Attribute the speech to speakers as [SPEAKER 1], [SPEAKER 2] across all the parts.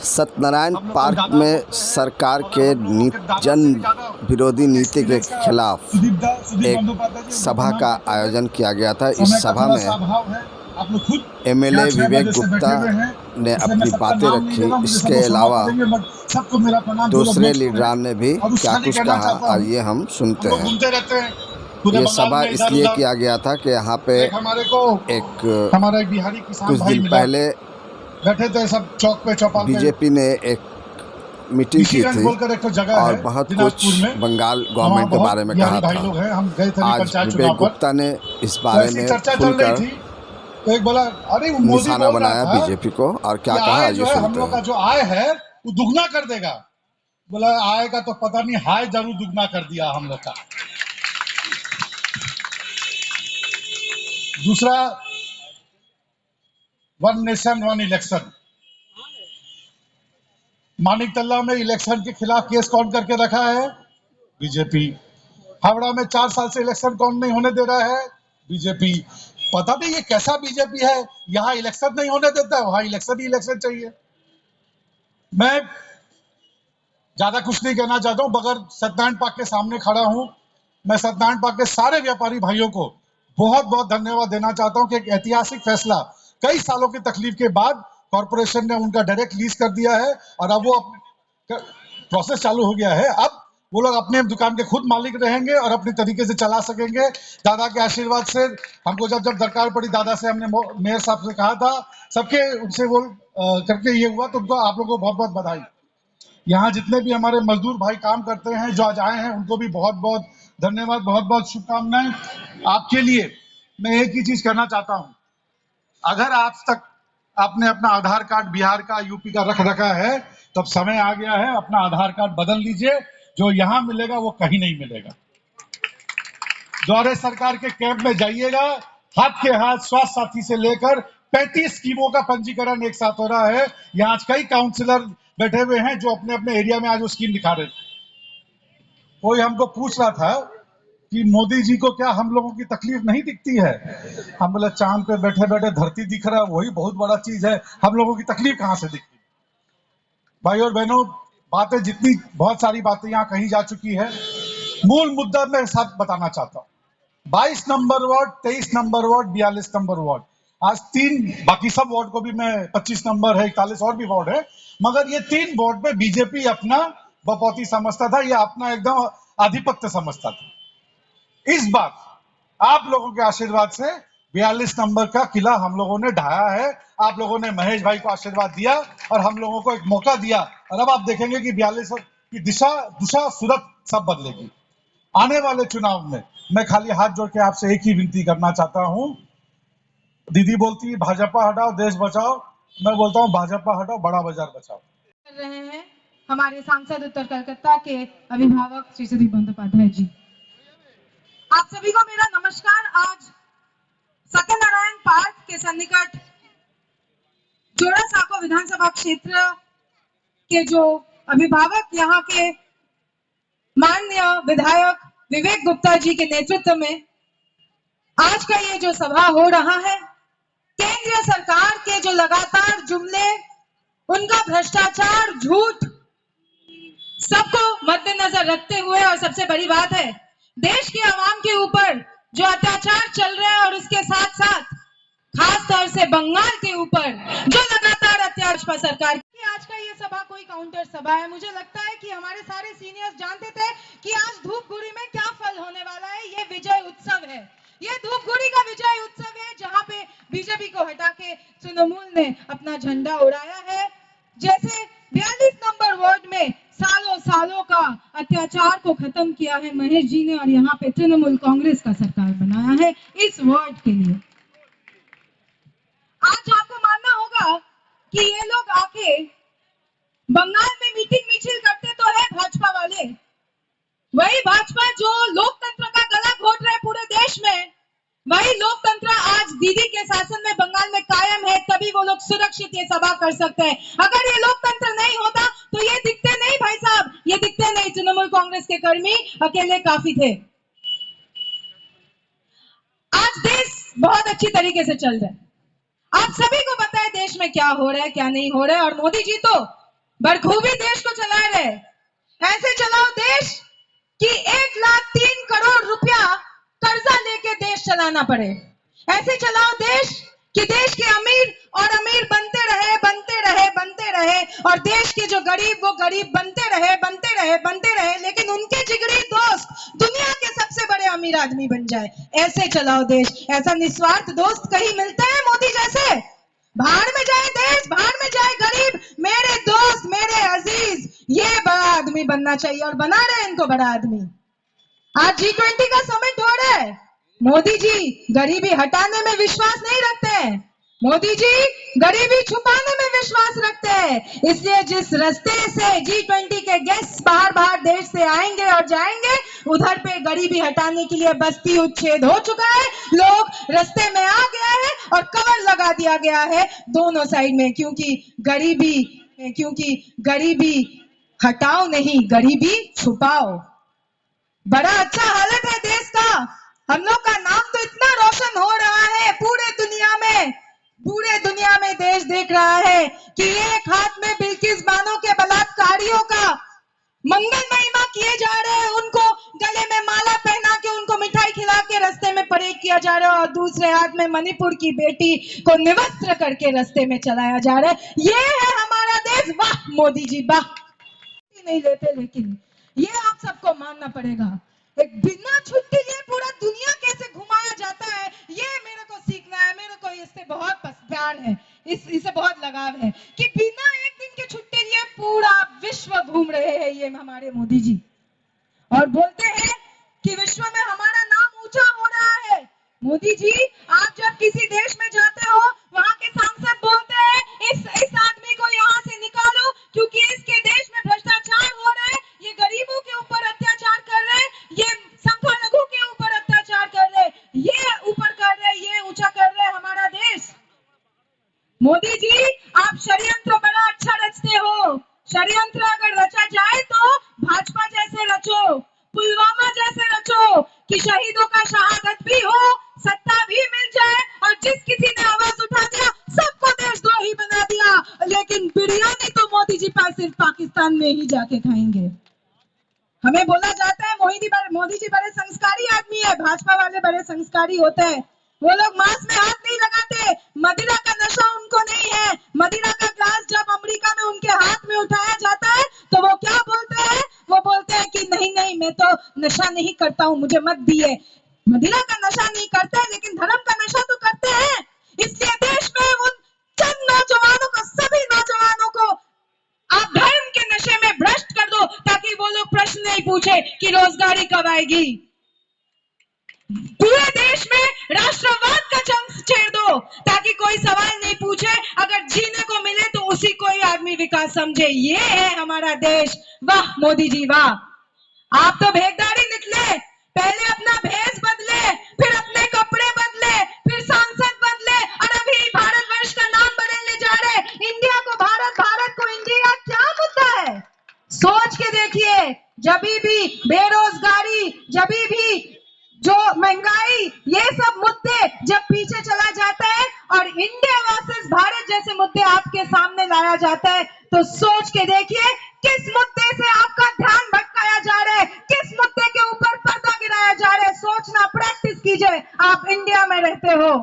[SPEAKER 1] Satyanarayan park में सरकार के जन विरोधी नीति के खिलाफ एक सभा का आयोजन किया गया था। इस सभा में एमएलए विवेक गुप्ता ने अपनी बातें रखी। इसके अलावा दूसरे लीडरान ने भी क्या कुछ कहा, आइए हम सुनते हैं। ये सभा इसलिए किया गया था कि यहाँ पे
[SPEAKER 2] हमारा एक बिहारी किसान
[SPEAKER 1] कुछ दिन पहले
[SPEAKER 2] बैठे थे सब चौक पे चौपाल पे।
[SPEAKER 1] बीजेपी ने एक मीटिंग की थी और बहुत कुछ बंगाल गवर्नमेंट के बारे में कहा था। आज विवेक गुप्ता ने इस बारे में खुलकर
[SPEAKER 2] तो एक बोला, अरे
[SPEAKER 1] निशाना बनाया बीजेपी को और क्या कहा, ये सुनते
[SPEAKER 2] हम लोग का जो आय है वो दुगना कर देगा। बोला आय का तो पता नहीं, हाय जरूर दुगना कर दिया हम लोग का। दूसरा, one nation one election. Manik तल्ला में इलेक्शन के खिलाफ केस कौन करके रखा है? बीजेपी। हावड़ा में 4 साल से इलेक्शन कौन नहीं होने दे रहा है? बीजेपी। पता नहीं ये कैसा बीजेपी है, यहाँ इलेक्शन नहीं होने देता, वहां इलेक्शन ही इलेक्शन चाहिए। मैं ज्यादा कुछ नहीं कहना चाहता हूं, मगर सत्यनारायण पार्क के सामने खड़ा हूं। मैं सत्यनारायण पार्क के सारे व्यापारी भाइयों को बहुत बहुत धन्यवाद देना चाहता हूं कि एक ऐतिहासिक फैसला कई सालों की तकलीफ के बाद कॉर्पोरेशन ने उनका डायरेक्ट लीज कर दिया है और अब वो प्रोसेस चालू हो गया है। अब वो लोग अपने दुकान के खुद मालिक रहेंगे और अपने तरीके से चला सकेंगे। दादा के आशीर्वाद से हमको जब दरकार पड़ी, दादा से हमने मेयर साहब से कहा था, सबके उनसे वो करके ये हुआ, तो उनको आप लोगों को बहुत बहुत बधाई। यहाँ जितने भी हमारे मजदूर भाई काम करते हैं जो आज आए हैं, उनको भी बहुत बहुत धन्यवाद, बहुत बहुत शुभकामनाएं। आपके लिए मैं एक ही चीज कहना चाहता हूँ, अगर आज तक आपने अपना आधार कार्ड बिहार का, यूपी का रख रखा है, तब समय आ गया है अपना आधार कार्ड बदल लीजिए। जो यहाँ मिलेगा वो कहीं नहीं मिलेगा। द्वारे सरकार के कैंप में जाइएगा, हाथ के हाथ स्वास्थ्य साथी से लेकर 35 स्कीमों का पंजीकरण एक साथ हो रहा है। यहाँ आज कई काउंसलर बैठे हुए हैं जो अपने अपने एरिया में आज वो स्कीम दिखा रहे थे। कोई हमको पूछ रहा था कि मोदी जी को क्या हम लोगों की तकलीफ नहीं दिखती है? हम बोले चांद पे बैठे बैठे धरती दिख रहा है, वही बहुत बड़ा चीज है, हम लोगों की तकलीफ कहां से दिखती? भाई और बहनों, बातें जितनी बहुत सारी बातें यहाँ कही जा चुकी है, मूल मुद्दा मैं साथ बताना चाहता हूँ। 22 number ward, 23 number ward, 42 number ward, आज 3, बाकी सब वार्ड को भी मैं 25 नंबर है, 41 और भी वार्ड है, मगर ये 3 वार्ड में बीजेपी अपना बपौती समझता था, या अपना एकदम आधिपत्य समझता था। इस बार आप लोगों के आशीर्वाद से 42 नंबर का किला हम लोगों ने ढाया है। आप लोगों ने महेश भाई को आशीर्वाद दिया और हम लोगों को एक मौका दिया, और अब आप देखेंगे कि 42 की दिशा सूरत सब बदलेगी। आने वाले चुनाव में मैं खाली हाथ जोड़ के आपसे एक ही विनती करना चाहता हूं। दीदी बोलती है भाजपा हटाओ देश बचाओ, मैं बोलता हूं भाजपा हटाओ बड़ा बाजार बचाओ।
[SPEAKER 3] कर रहे हैं हमारे सांसद उत्तर कलकत्ता के अभिभावक श्री सुदीप बंदोपाध्याय जी। आप सभी को मेरा नमस्कार। आज सत्यनारायण पार्क के सन्निकट जोड़ा साको विधानसभा क्षेत्र के जो अभिभावक, यहाँ के माननीय विधायक विवेक गुप्ता जी के नेतृत्व में आज का ये जो सभा हो रहा है, केंद्र सरकार के जो लगातार जुमले, उनका भ्रष्टाचार, झूठ, सबको मद्देनजर रखते हुए, और सबसे बड़ी बात है देश के आवाम के ऊपर जो अत्याचार चल रहा है, और उसके साथ साथ खास तौर से बंगाल के ऊपर जो लगातार अत्याचार सरकार की आज का ये सभा कोई काउंटर सभा है। मुझे लगता है कि हमारे सारे सीनियर्स जानते थे कि आज धूपगुड़ी में क्या फल होने वाला है। ये विजय उत्सव है, ये धूपगुड़ी का विजय उत्सव है, जहां पे बीजेपी को हटा के तृणमूल ने अपना झंडा उड़ाया है। जैसे 42 नंबर वार्ड में सालों सालों का अत्याचार को खत्म किया है महेश जी ने, और यहाँ पे तृणमूल कांग्रेस का सरकार बनाया है इस वार्ड के लिए। आज आपको मानना होगा कि ये लोग आके बंगाल में मीटिंग मिছিল करते तो है भाजपा वाले, वही भाजपा जो लोकतंत्र का गला घोट रहे पूरे देश में, वही लोकतंत्र आज दीदी के शासन में बंगाल में कायम है, तभी वो लोग सुरक्षित ये सभा कर सकते हैं। अगर ये लोकतंत्र नहीं होता तो ये दिखते नहीं भाई साहब, ये दिखते नहीं। तृणमूल कांग्रेस के कर्मी अकेले काफी थे। आज देश बहुत अच्छी तरीके से चल रहा है, आप सभी को पता है देश में क्या हो रहा है क्या नहीं हो रहा है, और मोदी जी तो बखूबी देश को चला रहे। ऐसे चलाओ देश कि 1,03,00,000 रुपया कर्जा लेके देश चलाना पड़े। ऐसे चलाओ देश कि देश के अमीर और अमीर बनते रहे, बनते रहे, बनते रहे, और देश के जो गरीब वो गरीब बनते रहे, बनते रहे, बनते रहे, लेकिन उनके जिगरी दोस्त दुनिया के सबसे बड़े अमीर आदमी बन जाए। ऐसे चलाओ देश। ऐसा निस्वार्थ दोस्त कहीं मिलते हैं मोदी जैसे? भाड़ में जाए देश, भाड़ में जाए गरीब। मेरे दोस्त, मेरे अजीज, ये बड़ा आदमी बनना चाहिए और बना रहे हैं इनको बड़ा आदमी। आज G20 का समिट हो रहा है। मोदी जी गरीबी हटाने में विश्वास नहीं रखते हैं। मोदी जी गरीबी छुपाने में विश्वास रखते हैं। इसलिए जिस रास्ते से G20 के गेस्ट बाहर बाहर देश से आएंगे और जाएंगे, उधर पे गरीबी हटाने के लिए बस्ती उच्छेद हो चुका है। लोग रास्ते में आ गया है और कवर लगा दिया गया है दोनों साइड में, क्योंकि गरीबी हटाओ नहीं, गरीबी छुपाओ। बड़ा अच्छा हालत है देश का। हम लोग का नाम तो इतना रोशन हो रहा है पूरे दुनिया में देश देख रहा है कि एक हाथ में बिल्किस बानो के बलात्कारियों का मंगल महिमा किए जा रहे हैं, उनको गले में माला पहना के उनको मिठाई खिला के रास्ते में परेड किया जा रहा है, और दूसरे हाथ में मणिपुर की बेटी को निवस्त्र करके रास्ते में चलाया जा रहा है। ये है हमारा देश। वाह मोदी जी वाह। नहीं लेते, लेकिन ये आप सबको मानना पड़ेगा। एक बिना छुट्टी लिए पूरा दुनिया कैसे घुमाया जाता है, ये मेरे को सीखना है। मेरे को इससे बहुत प्यार है, इससे बहुत लगाव है कि बिना एक दिन की छुट्टी लिए पूरा विश्व घूम रहे हैं ये हमारे मोदी जी, और बोलते हैं कि विश्व में हमारा नाम ऊंचा हो रहा है। मोदी जी आप जब किसी देश में जाते हो, वहां के सांसद बोलते हैं इस आदमी को यहाँ से निकालो क्योंकि इसके देश में भ्रष्टाचार हो रहा है, ये गरीबों के ऊपर अत्याचार कर रहे हैं, ये संख्यालघु के ऊपर अत्याचार कर रहे हैं, ये ऊपर कर रहे हैं, ये ऊंचा कर रहे हैं हमारा देश। मोदी जी आप षड्यंत्र बड़ा अच्छा रचते हो। षड्यंत्र अगर रचा जाए तो भाजपा जैसे रचो, पुलवामा जैसे रचो कि शहीदों का शहादत भी हो, सत्ता भी मिल जाए, और जिस किसी ने आवाज उठा दिया सबको देशद्रोही बना दिया। लेकिन बिरयानी तो मोदी जी सिर्फ पाकिस्तान में ही जाके खाएंगे। हमें बोला जाता है मोदी जी बड़े संस्कारी आदमी है, भाजपा वाले बड़े संस्कारी होते हैं। वो लोग मांस में हाथ नहीं लगाते, मदिरा का नशा उनको नहीं है। मदिरा का ग्लास जब अमेरिका में उनके हाथ में उठाया जाता है तो वो क्या बोलते हैं? वो बोलते हैं कि नहीं नहीं मैं तो नशा नहीं करता हूँ, मुझे मत दिए। मदिरा का नशा नहीं करते लेकिन धर्म का नशा तो करते हैं। इसलिए देश में उन चंद नौजवानों को, सभी नौजवानों को आप धर्म के नशे में भ्रष्ट कर दो ताकि वो लोग प्रश्न नहीं पूछे कि रोजगारी कब आएगी। पूरे देश में राष्ट्रवाद का जंग छेड़ दो ताकि कोई सवाल नहीं पूछे, अगर जीने को मिले तो उसी को ही आदमी विकास समझे। ये है हमारा देश। वाह मोदी जी वाह। आप तो भेखदारी निकले, पहले अपना भेष बदले, फिर अपने कपड़े बदले, फिर सांसद बदले, और अभी भारतवर्ष का नाम बदलने जा रहे। इंडिया को भारत, भारत को इंडिया, क्या मुद्दा है? सोच के देखिए। जब भी बेरोजगारी, जब भी जो महंगाई, ये सब मुद्दे जब पीछे चला जाता है और इंडिया वर्सेस भारत जैसे मुद्दे आपके सामने लाया जाता है, तो सोच के देखिए किस मुद्दे से आपका ध्यान भटकाया जा रहा है, किस मुद्दे के ऊपर पर्दा गिराया जा रहा है। सोचना प्रैक्टिस कीजिए। आप इंडिया में रहते हो।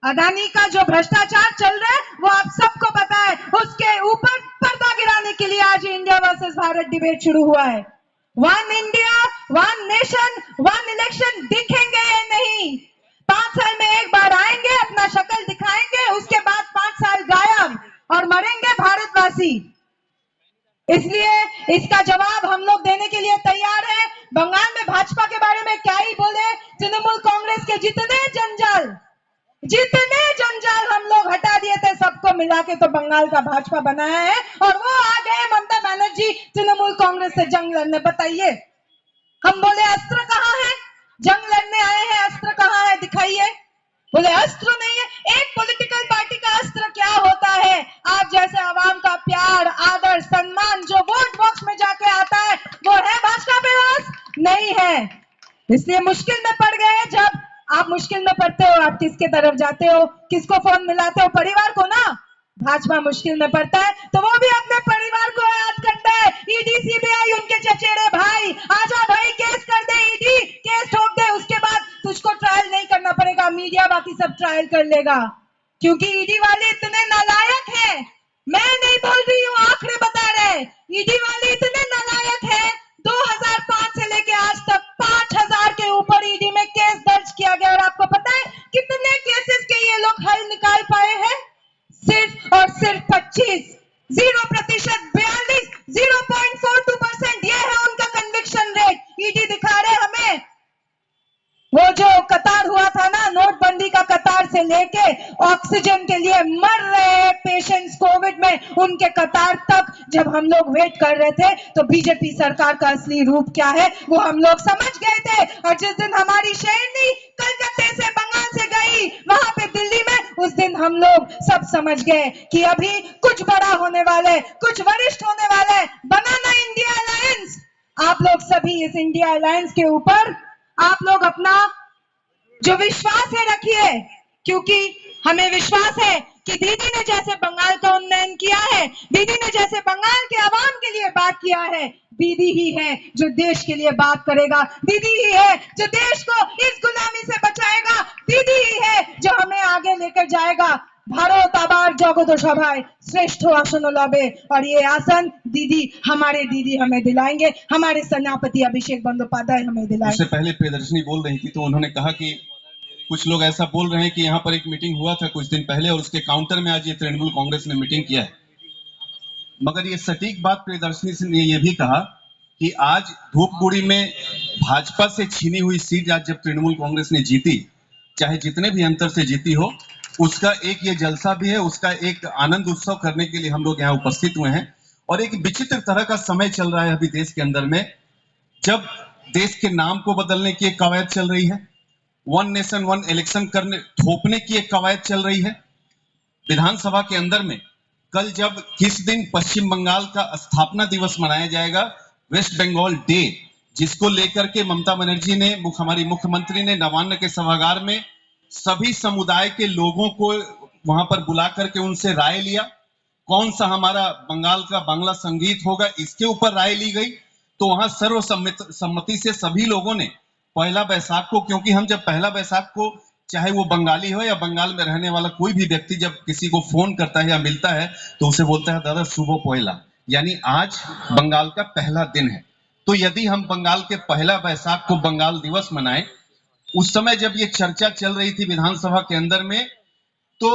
[SPEAKER 3] अदानी का जो भ्रष्टाचार चल रहा है वो आप सबको पता है, उसके ऊपर पर्दा गिराने के लिए आज इंडिया वर्सेस भारत डिबेट शुरू हुआ है। One India, one nation, one election दिखेंगे या नहीं? 5 साल में एक बार आएंगे, अपना शक्ल दिखाएंगे, उसके बाद 5 साल गायब और मरेंगे भारतवासी। इसलिए इसका जवाब हम लोग देने के लिए तैयार है। बंगाल में भाजपा के बारे में क्या ही बोले, तृणमूल कांग्रेस के जितने जंजाल हम लोग हटा दिए थे, सबको मिला के तो बंगाल का भाजपा बनाया है, और वो आ गए ममता बनर्जी तृणमूल कांग्रेस से जंग लड़ने। बताइए, हम बोले अस्त्र कहाँ है? जंग लड़ने आए हैं, अस्त्र कहाँ है? दिखाइए। बोले अस्त्र नहीं है। एक पॉलिटिकल पार्टी का अस्त्र क्या होता है? आप जैसे आवाम का प्यार, आदर, सम्मान जो वोट बॉक्स में जाके आता है, वो है भाजपा के पास? नहीं है। इसलिए मुश्किल में पड़ गए। जब आप मुश्किल में पड़ते हो, आप किसके तरफ जाते हो? किसको फोन मिलाते हो? परिवार को ना। भाजपा मुश्किल में पड़ता है तो वो भी अपने परिवार को याद करता है। ईडी सीबीआई उनके चचेरे भाई, आजा भाई केस कर दे, ईडी केस ठोक दे, उसके बाद तुझको ट्रायल नहीं करना पड़ेगा, मीडिया बाकी सब ट्रायल कर लेगा। क्योंकि ईडी वाले इतने नालायक हैं, मैं नहीं बोल रही हूँ, आंकड़े बता रहे, ईडी वाले इतने नालायक हैं, 2005 से लेके आज तक 5000 के ऊपर ईडी में केस दर्ज किया गया। और आपको पता है कितने केसेस के ये लोग हल निकाल पाए हैं? सिर्फ और सिर्फ 25, 0%, 42, 0.42%, ये है उनका कन्विक्शन रेट। ईडी दिखा रहे हमें वो जो कतार हुआ था ना, नोटबंदी का कतार से लेके ऑक्सीजन के लिए मर रहे पेशेंट्स कोविड में, उनके कतार तक जब हम लोग वेट कर रहे थे तो बीजेपी सरकार का असली रूप क्या है वो हम लोग समझ गए थे। और जिस दिन हमारी शेरनी कलकत्ते से बंगाल से गई वहां पे दिल्ली में, उस दिन हम लोग सब समझ गए कि अभी कुछ बड़ा होने वाले, कुछ वरिष्ठ होने वाले। बनाना इंडिया अलायंस, आप लोग सभी इस इंडिया अलायंस के ऊपर आप लोग अपना जो विश्वास है रखिए, क्योंकि हमें विश्वास है कि दीदी ने जैसे बंगाल का उन्नयन किया है, दीदी ने जैसे बंगाल के आवाम के लिए बात किया है, दीदी ही है जो देश के लिए बात करेगा, दीदी ही है जो देश को इस गुलामी से बचाएगा, दीदी ही है जो हमें आगे लेकर जाएगा। भारत आबार जगत सभाय श्रेष्ठ आसन लबे, और ये आसन हमारे दीदी हमें दिलाएंगे, हमारे सेनापति अभिषेक बंदोपाध्याय हमें दिलाएंगे।
[SPEAKER 4] उससे पहले प्रियदर्शनी बोल रही थी तो उन्होंने कहा कि कुछ लोग ऐसा बोल रहे हैं कि यहाँ पर एक मीटिंग हुआ था कुछ दिन पहले और उसके काउंटर में आज ये तृणमूल कांग्रेस ने मीटिंग किया है। मगर ये सटीक बात प्रियदर्शनी ने यह भी कहा कि आज धूपगुड़ी में भाजपा से छीनी हुई सीट आज जब तृणमूल कांग्रेस ने जीती, चाहे जितने भी अंतर से जीती हो, उसका एक ये जलसा भी है, उसका एक आनंद उत्सव करने के लिए हम लोग यहाँ उपस्थित हुए हैं। और एक विचित्र तरह का समय चल रहा है अभी देश के अंदर में, जब देश के नाम को बदलने की एक कवायद चल रही है, वन नेशन वन इलेक्शन करने थोपने की एक कवायद चल रही है। विधानसभा के अंदर में कल जब किस दिन पश्चिम बंगाल का स्थापना दिवस मनाया जाएगा, वेस्ट बंगाल डे, जिसको लेकर के ममता बनर्जी ने, हमारी मुख्यमंत्री ने नवान्न के सभागार में सभी समुदाय के लोगों को वहां पर बुला करके उनसे राय लिया, कौन सा हमारा बंगाल का बांग्ला संगीत होगा इसके ऊपर राय ली गई। तो वहां सर्वसम्मति से सभी लोगों ने पहला बैसाख को, क्योंकि हम जब पहला बैसाख को, चाहे वो बंगाली हो या बंगाल में रहने वाला कोई भी व्यक्ति जब किसी को फोन करता है या मिलता है तो उसे बोलता है दादा शुभ पहला, यानी आज बंगाल का पहला दिन है। तो यदि हम बंगाल के पहला बैसाख को बंगाल दिवस मनाएं, उस समय जब ये चर्चा चल रही थी विधानसभा के अंदर में, तो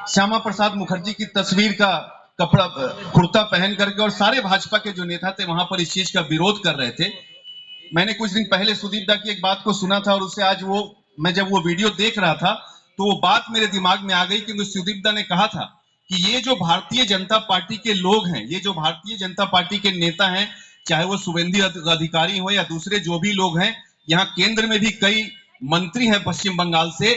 [SPEAKER 4] श्यामा प्रसाद मुखर्जी की तस्वीर का कपड़ा कुर्ता पहन करके और सारे भाजपा के जो नेता थे वहां पर इस चीज का विरोध कर रहे थे। मैंने कुछ दिन पहले सुदीप दा की एक बात को सुना था और उससे आज मैं जब वो वीडियो देख रहा था तो वो बात मेरे दिमाग में आ गई, क्योंकि सुदीप दा ने कहा था कि ये जो भारतीय जनता पार्टी के लोग हैं, ये जो भारतीय जनता पार्टी के नेता हैं, चाहे वो शुभेंदु अधिकारी हो या दूसरे जो भी लोग हैं, यहाँ केंद्र में भी कई मंत्री हैं पश्चिम बंगाल से,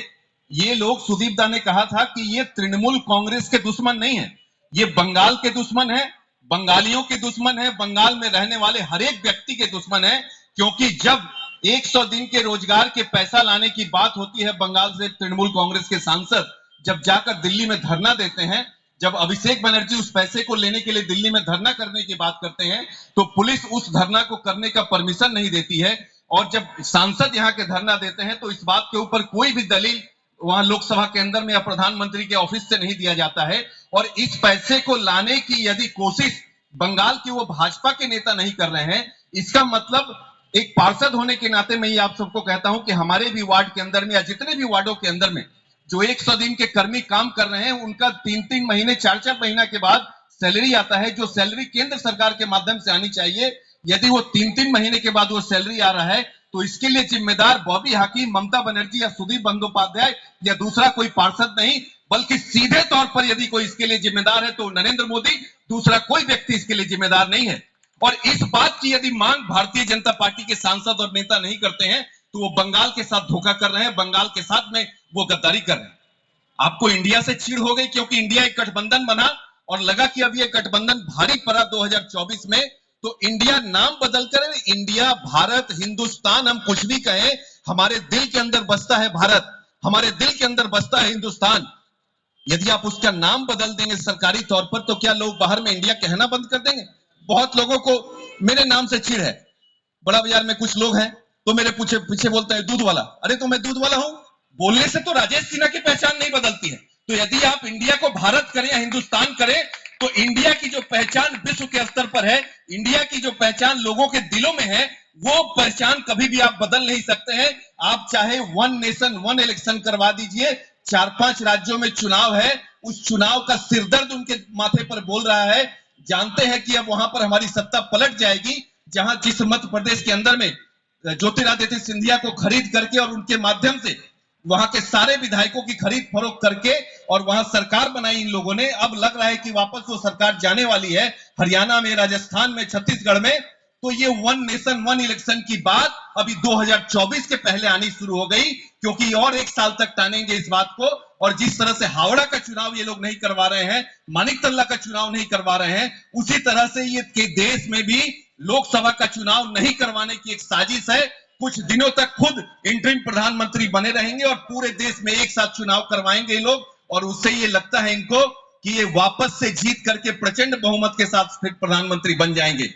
[SPEAKER 4] ये लोग, सुदीप दा ने कहा था कि ये तृणमूल कांग्रेस के दुश्मन नहीं है, ये बंगाल के दुश्मन है, बंगालियों के दुश्मन है, बंगाल में रहने वाले हर एक व्यक्ति के दुश्मन है। क्योंकि जब 100 दिन के रोजगार के पैसा लाने की बात होती है, बंगाल से तृणमूल कांग्रेस के सांसद जब जाकर दिल्ली में धरना देते हैं, जब अभिषेक बनर्जी उस पैसे को लेने के लिए दिल्ली में धरना करने की बात करते हैं तो पुलिस उस धरना को करने का परमिशन नहीं देती है। और जब सांसद यहाँ के धरना देते हैं तो इस बात के ऊपर कोई भी दलील वहां लोकसभा के अंदर में या प्रधानमंत्री के ऑफिस से नहीं दिया जाता है। और इस पैसे को लाने की यदि कोशिश बंगाल के वो भाजपा के नेता नहीं कर रहे हैं, इसका मतलब एक पार्षद होने के नाते मैं ये आप सबको कहता हूं कि हमारे भी वार्ड के अंदर में या जितने भी वार्डों के अंदर में जो 100 दिन के कर्मी काम कर रहे हैं, उनका 3-3 महीने 4-4 महीना के बाद सैलरी आता है, जो सैलरी केंद्र सरकार के माध्यम से आनी चाहिए। यदि वो 3-3 महीने के बाद वो सैलरी आ रहा है तो इसके लिए जिम्मेदार बॉबी हाकिम, ममता बनर्जी या सुदीप बंदोपाध्याय या दूसरा कोई पार्षद नहीं, बल्कि सीधे तौर पर यदि कोई इसके लिए जिम्मेदार है तो नरेंद्र मोदी, दूसरा कोई व्यक्ति इसके लिए जिम्मेदार नहीं है। और इस बात की यदि मांग भारतीय जनता पार्टी के सांसद और नेता नहीं करते हैं तो वो बंगाल के साथ धोखा कर रहे हैं, बंगाल के साथ में वो गद्दारी कर रहे हैं। आपको इंडिया से चिढ़ हो गई क्योंकि इंडिया एक गठबंधन बना और लगा कि अब ये गठबंधन भारी पड़ा 2024 में, तो इंडिया नाम बदलकर इंडिया, भारत, हिंदुस्तान, हम कुछ भी कहें, हमारे दिल के अंदर बसता है भारत, हमारे दिल के अंदर बसता है हिंदुस्तान। यदि आप उसका नाम बदल देंगे सरकारी तौर पर, तो क्या लोग बाहर में इंडिया कहना बंद कर देंगे? बहुत लोगों को मेरे नाम से चिढ़ है। बड़ा बाजार में कुछ लोग हैं तो मेरे पीछे पीछे बोलते हैं दूध वाला। अरे तो मैं दूध वाला हूं, बोलने से तो राजेश सिन्हा की पहचान नहीं बदलती है। तो यदि आप इंडिया को भारत करें या हिंदुस्तान करें, तो इंडिया की जो पहचान विश्व के स्तर पर है, इंडिया की जो पहचान लोगों के दिलों में है, वो पहचान कभी भी आप बदल नहीं सकते हैं। आप चाहे वन नेशन वन इलेक्शन करवा दीजिए, 4-5 राज्यों में चुनाव है, उस चुनाव का सिरदर्द उनके माथे पर बोल रहा है। जानते हैं कि अब वहां पर हमारी सत्ता पलट जाएगी, जहां जिस मध्य प्रदेश के अंदर में ज्योतिरादित्य सिंधिया को खरीद करके और उनके माध्यम से वहां के सारे विधायकों की खरीद फरोख्त करके और वहां सरकार बनाई इन लोगों ने। अब लग रहा है कि वापस वो सरकार जाने वाली है, हरियाणा में, राजस्थान में, छत्तीसगढ़ में। तो ये वन नेशन वन इलेक्शन की बात अभी 2024 के पहले आनी शुरू हो गई, क्योंकि और 1 साल तक टानेंगे इस बात को। और जिस तरह से हावड़ा का चुनाव ये लोग नहीं करवा रहे हैं, मानिकतल्ला का चुनाव नहीं करवा रहे हैं, उसी तरह से ये के देश में भी लोकसभा का चुनाव नहीं करवाने की एक साजिश है। कुछ दिनों तक खुद इंटरिम प्रधानमंत्री बने रहेंगे और पूरे देश में एक साथ चुनाव करवाएंगे ये लोग। और उससे ये लगता है इनको कि ये वापस से जीत करके प्रचंड बहुमत के साथ फिर प्रधानमंत्री बन जाएंगे।